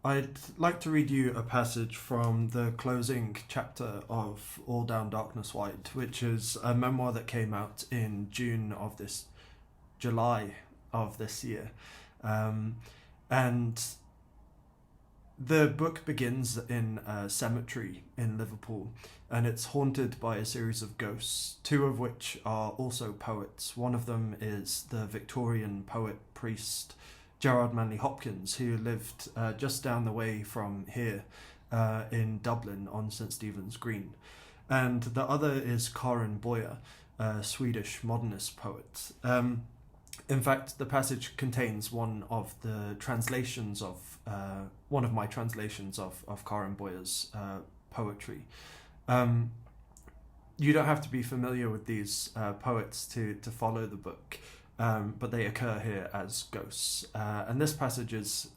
I'd like to read you a passage from the closing chapter of All Down Darkness Wide, which is a memoir that came out in July of this year. And the book begins in a cemetery in Liverpool, and it's haunted by a series of ghosts, two of which are also poets. One of them is the Victorian poet-priest Gerard Manley Hopkins, who lived just down the way from here in Dublin on St Stephen's Green. And the other is Karin Boye, a Swedish modernist poet. In fact, the passage contains one of my translations of Karin Boye's poetry. You don't have to be familiar with these poets to follow the book, but they occur here as ghosts. And this passage is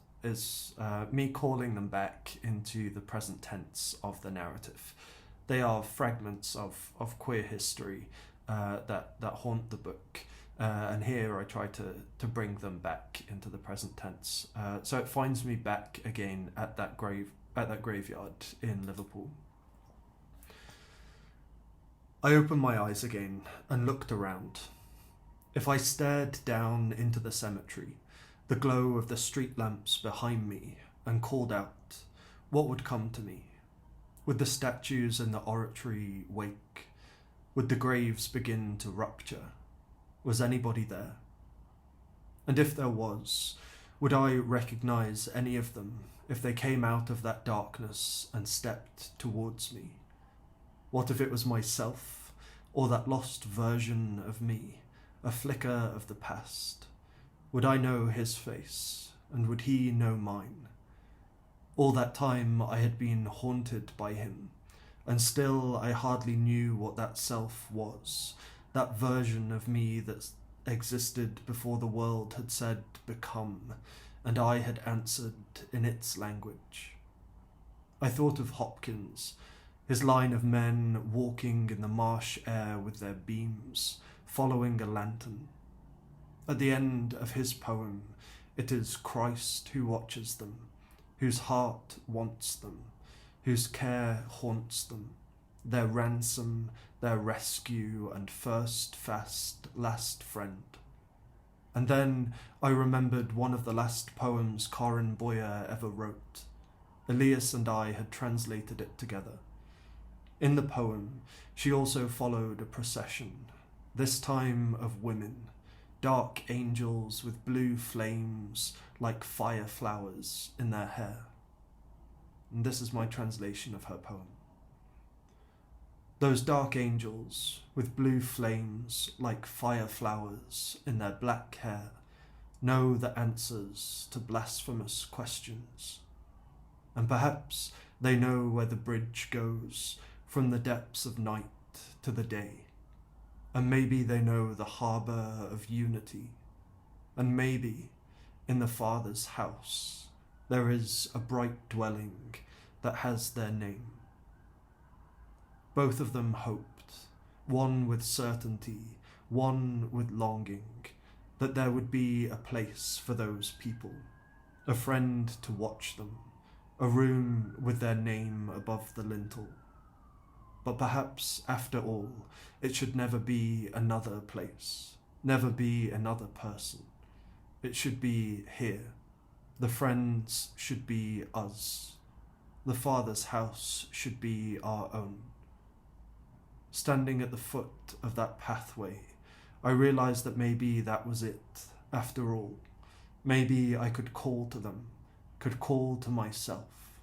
me calling them back into the present tense of the narrative. They are fragments of queer history that haunt the book. And here I try to bring them back into the present tense. So it finds me back again at that graveyard in Liverpool. I opened my eyes again and looked around. If I stared down into the cemetery, the glow of the street lamps behind me, and called out, what would come to me? Would the statues in the oratory wake? Would the graves begin to rupture? Was anybody there? And if there was, would I recognize any of them if they came out of that darkness and stepped towards me? What if it was myself, or that lost version of me, a flicker of the past? Would I know his face, and would he know mine? All that time I had been haunted by him, and still I hardly knew what that self was, that version of me that existed before the world had said become, and I had answered in its language. I thought of Hopkins, his line of men walking in the marsh air with their beams, following a lantern. At the end of his poem, it is Christ who watches them, whose heart wants them, whose care haunts them, their ransom, their rescue, and first, fast, last friend. And then I remembered one of the last poems Karin Boye ever wrote. Elias and I had translated it together. In the poem, she also followed a procession, this time of women, dark angels with blue flames like fire flowers in their hair. And this is my translation of her poem. Those dark angels with blue flames like fire flowers in their black hair know the answers to blasphemous questions. And perhaps they know where the bridge goes from the depths of night to the day. And maybe they know the harbour of unity. And maybe in the Father's house there is a bright dwelling that has their name. Both of them hoped, one with certainty, one with longing, that there would be a place for those people, a friend to watch them, a room with their name above the lintel. But perhaps, after all, it should never be another place, never be another person. It should be here. The friends should be us. The Father's house should be our own. Standing at the foot of that pathway, I realized that maybe that was it, after all. Maybe I could call to them, could call to myself,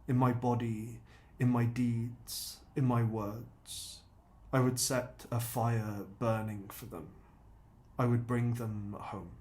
in my body, in my deeds, in my words. I would set a fire burning for them. I would bring them home.